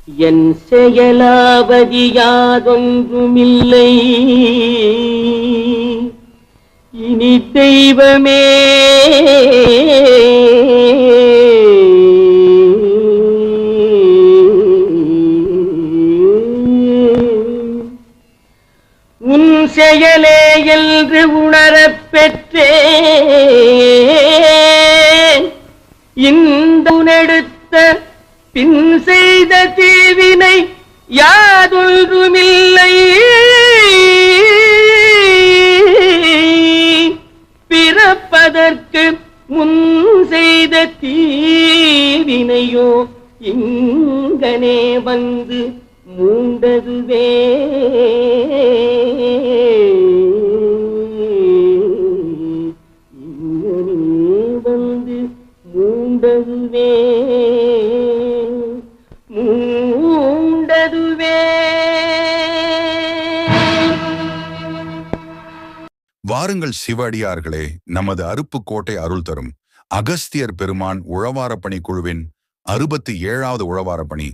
என் செயலாவதி யாதொன்றுமில்லை. இனி தெய்வமே உன் செயலே என்று உணரப் பெற்றேன். இந்த உணெடுத்த பின் செய்த தீவினை யாதொன்றுமில்லை. பிறப்பதற்கு முன் செய்த தீவினையோ இங்கனே வந்து மூண்டதுவே. இங்கனே வந்து மூண்டதுவே மூண்டதுவே. வாருங்கள் சிவடியார்களே, நமது அருப்புக்கோட்டை அருள் தரும் அகஸ்தியர் பெருமான் உழவாரப்பணி குழுவின் 67வது உழவாரப்பணி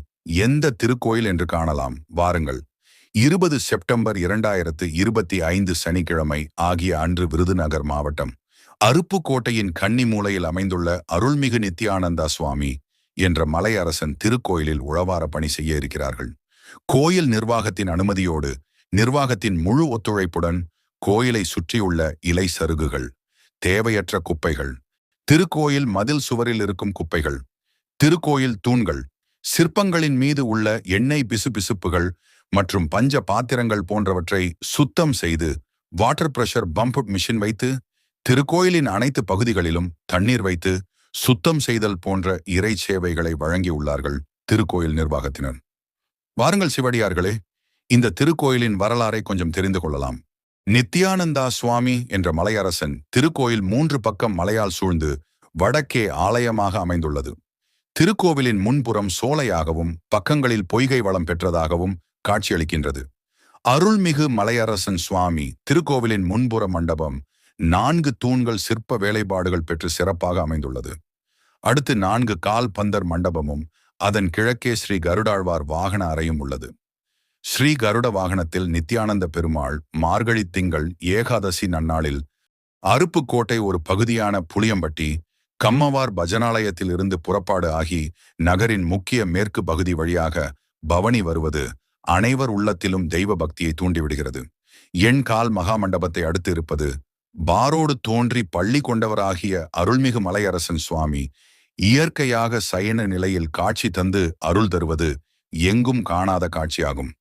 எந்த திருக்கோயில் என்று காணலாம். வாருங்கள். 20 செப்டம்பர் 2025 சனிக்கிழமை ஆகிய அன்று விருதுநகர் மாவட்டம் அருப்புக்கோட்டையின் கன்னி மூலையில் அமைந்துள்ள அருள்மிகு நித்யானந்தா சுவாமி என்ற மலையரசன் திருக்கோயிலில் உழவார பணி செய்ய இருக்கிறார்கள். கோயில் நிர்வாகத்தின் அனுமதியோடு நிர்வாகத்தின் முழு ஒத்துழைப்புடன் கோயிலை சுற்றியுள்ள இலை சருகுகள், தேவையற்ற குப்பைகள், திருக்கோயில் மதில் சுவரில் இருக்கும் குப்பைகள், திருக்கோயில் தூண்கள், சிற்பங்களின் மீது உள்ள எண்ணெய் பிசுபிசுப்புகள் மற்றும் பஞ்ச பாத்திரங்கள் போன்றவற்றை சுத்தம் செய்து வாட்டர் பிரஷர் பம்ப் மிஷின் வைத்து திருக்கோயிலின் அனைத்து பகுதிகளிலும் தண்ணீர் வைத்து சுத்தம் செய்தல் போன்ற இறை சேவைகளை வழங்கியுள்ளார்கள் திருக்கோயில் நிர்வாகத்தினர். வாருங்கள் சிவடியார்களே, இந்த திருக்கோயிலின் வரலாறை கொஞ்சம் தெரிந்து கொள்ளலாம். நித்யானந்தா சுவாமி என்ற மலையரசன் திருக்கோயில் 3 பக்கம் மலையால் சூழ்ந்து வடக்கே ஆலயமாக அமைந்துள்ளது. திருக்கோவிலின் முன்புறம் சோலையாகவும் பக்கங்களில் பொய்கை வளம் பெற்றதாகவும் காட்சியளிக்கின்றது. அருள்மிகு மலையரசன் சுவாமி திருக்கோவிலின் முன்புற மண்டபம் 4 தூண்கள் சிற்ப வேலைப்பாடுகள் பெற்று சிறப்பாக அமைந்துள்ளது. அடுத்து 4 கால் பந்தர் மண்டபமும் அதன் கிழக்கே ஸ்ரீ கருடாழ்வார் வாகன அறையும் உள்ளது. ஸ்ரீ கருட வாகனத்தில் நித்யானந்த பெருமாள் மார்கழி திங்கள் ஏகாதசி நன்னாளில் அருப்புக்கோட்டை ஒரு பகுதியான புளியம்பட்டி கம்மவார் பஜனாலயத்தில் இருந்து புறப்பாடு ஆகி நகரின் முக்கிய மேற்கு பகுதி வழியாக பவனி வருவது அனைவர் உள்ளத்திலும் தெய்வ பக்தியை தூண்டிவிடுகிறது. எண் கால் மகா மண்டபத்தை அடுத்து இருப்பது பாரோடு தோன்றி பள்ளி கொண்டவராகிய அருள்மிகு மலையரசன் சுவாமி இயற்கையாக சயன நிலையில் காட்சி தந்து அருள் தருவது எங்கும் காணாத காட்சியாகும்.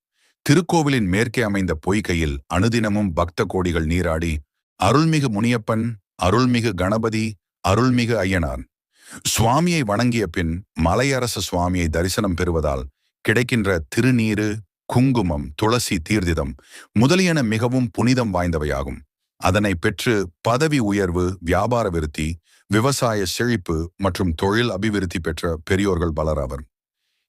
திருக்கோவிலின் மேற்கே அமைந்த பொய்கையில் அனுதினமும் பக்த கோடிகள் நீராடி அருள்மிகு முனியப்பன், அருள்மிகு கணபதி, அருள்மிகு ஐயனார் சுவாமியை வணங்கிய பின் மலையரச சுவாமியை தரிசனம் பெறுவதால் கிடைக்கின்ற திருநீரு, குங்குமம், துளசி தீர்த்திதம் முதலியன மிகவும் புனிதம் வாய்ந்தவையாகும். அதனை பெற்று பதவி உயர்வு, வியாபார விருத்தி, விவசாய செழிப்பு மற்றும் தொழில் அபிவிருத்தி பெற்ற பெரியோர்கள் பலராவர்.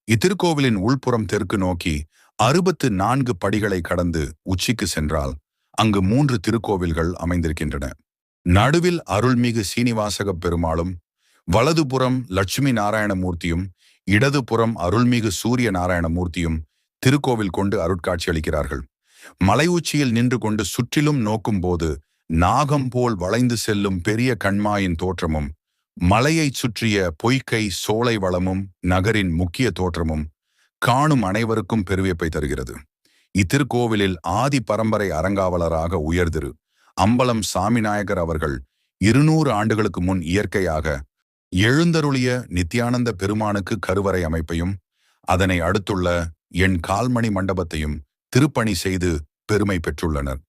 இத்திருக்கோவிலின் உள்புறம் தெற்கு நோக்கி 64 படிகளை கடந்து உச்சிக்கு சென்றால் அங்கு 3 திருக்கோவில்கள் அமைந்திருக்கின்றன. நடுவில் அருள்மிகு சீனிவாசக பெருமாளும், வலதுபுறம் லட்சுமி நாராயணமூர்த்தியும், இடதுபுறம் அருள்மிகு சூரிய நாராயணமூர்த்தியும் திருக்கோவில் கொண்டு அருட்காட்சி அளிக்கிறார்கள். மலை உச்சியில் நின்று கொண்டு சுற்றிலும் நோக்கும் போது நாகம் போல் வளைந்து செல்லும் பெரிய கண்மாயின் தோற்றமும், மலையைச் சுற்றிய பொய்கை சோலை வளமும் நகரின் முக்கிய தோற்றமும் காணும் அனைவருக்கும் பெருவியப்பை தருகிறது. இத்திருக்கோவிலில் ஆதி பரம்பரை அறங்காவலராக உயர்திரு அம்பலம் சாமிநாயகர் அவர்கள் 200 ஆண்டுகளுக்கு முன் இயற்கையாக எழுந்தருளிய நித்யானந்த பெருமானுக்கு கருவறை அமைப்பையும் அதனை அடுத்துள்ள எண் கால்மணி மண்டபத்தையும் திருப்பணி செய்து பெருமை பெற்றுள்ளனர்.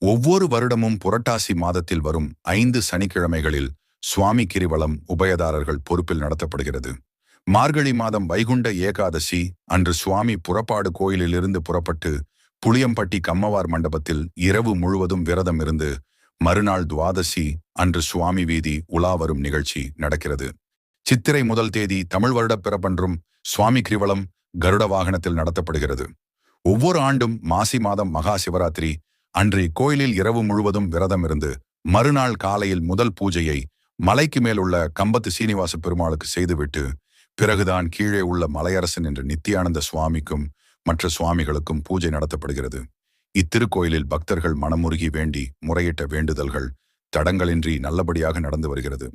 ஒவ்வொரு வருடமும் புரட்டாசி மாதத்தில் வரும் 5 சனிக்கிழமைகளில் சுவாமி கிரிவலம் உபயதாரர்கள் பொறுப்பில் நடத்தப்படுகிறது. மார்கழி மாதம் வைகுண்ட ஏகாதசி அன்று சுவாமி புறப்பாடு கோயிலிலிருந்து புறப்பட்டு புளியம்பட்டி கம்மவார் மண்டபத்தில் இரவு முழுவதும் விரதம் இருந்து மறுநாள் துவாதசி அன்று சுவாமி வீதி உலா வரும் நிகழ்ச்சி நடக்கிறது. சித்திரை முதல் தேதி தமிழ் வருடப் பிறப்பன்றும் சுவாமி கிரிவலம் கருட வாகனத்தில் நடத்தப்படுகிறது. ஒவ்வொரு ஆண்டும் மாசி மாதம் மகா சிவராத்திரி அன்று இக்கோயிலில் இரவு முழுவதும் விரதம் இருந்து மறுநாள் காலையில் முதல் பூஜையை மலைக்கு மேல் உள்ள கம்பத்து சீனிவாச பெருமாளுக்கு செய்துவிட்டு பிறகுதான் கீழே உள்ள மலையரசன் என்ற நித்தியானந்த சுவாமிக்கும் மற்ற சுவாமிகளுக்கும் பூஜை நடத்தப்படுகிறது. இத்திருக்கோயிலில் பக்தர்கள் மனமுருகி வேண்டி முறையிட்ட வேண்டுதல்கள் தடங்களின்றி நல்லபடியாக நடந்து வருகிறது.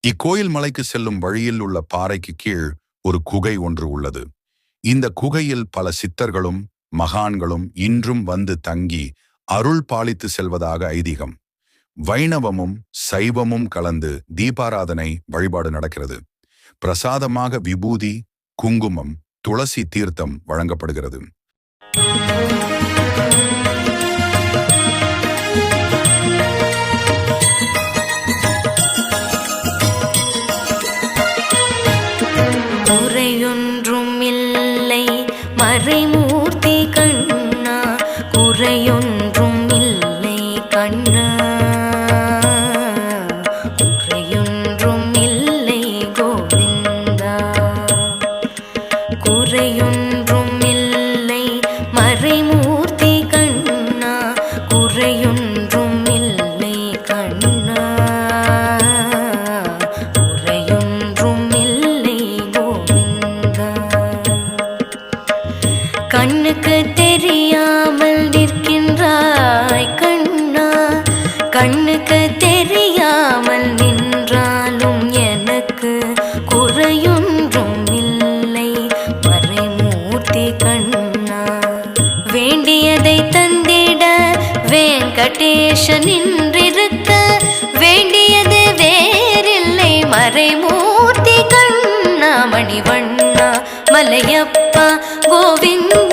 இக்கோயில் மலைக்கு செல்லும் வழியில் உள்ள பாறைக்கு கீழ் ஒரு குகை ஒன்று உள்ளது. இந்த குகையில் பல சித்தர்களும் மகான்களும் இன்றும் வந்து தங்கி அருள் பாலித்து செல்வதாக ஐதீகம். வைணவமும் சைவமும் கலந்து தீபாராதனை வழிபாடு நடக்கிறது. பிரசாதமாக விபூதி, குங்குமம், துளசி தீர்த்தம் வழங்கப்படுகிறது. குறையொன்றும் இல்லை மறைமூர்த்தி கண்ணா, குறையொன்றும் இல்லை கண்ணா, குறையொன்றும் இல்லை கோவிந்தா, குறையொன்றும் இல்லை மறைமூர்த்தி கண்ணா, குறையொன்றும் இல்லை கண்ணா, குறையொன்றும் இல்லை கோவிந்தா. கண்ணுக்கு தெரியாமல் நிற்கின்றாய் கண்ணா, கண்ணுக்கு தெரியாமல் நின்றாலும் எனக்கு குறையொன்றும் இல்லை மறைமூர்த்தி கண்ணா. வேண்டியதை தந்திட வெங்கடேசன் நின்றிருக்க, வேண்டியது வேறில்லை மறைமூர்த்தி கண்ணா. மணிவண்ணா மலையப்பா கோவிந்தா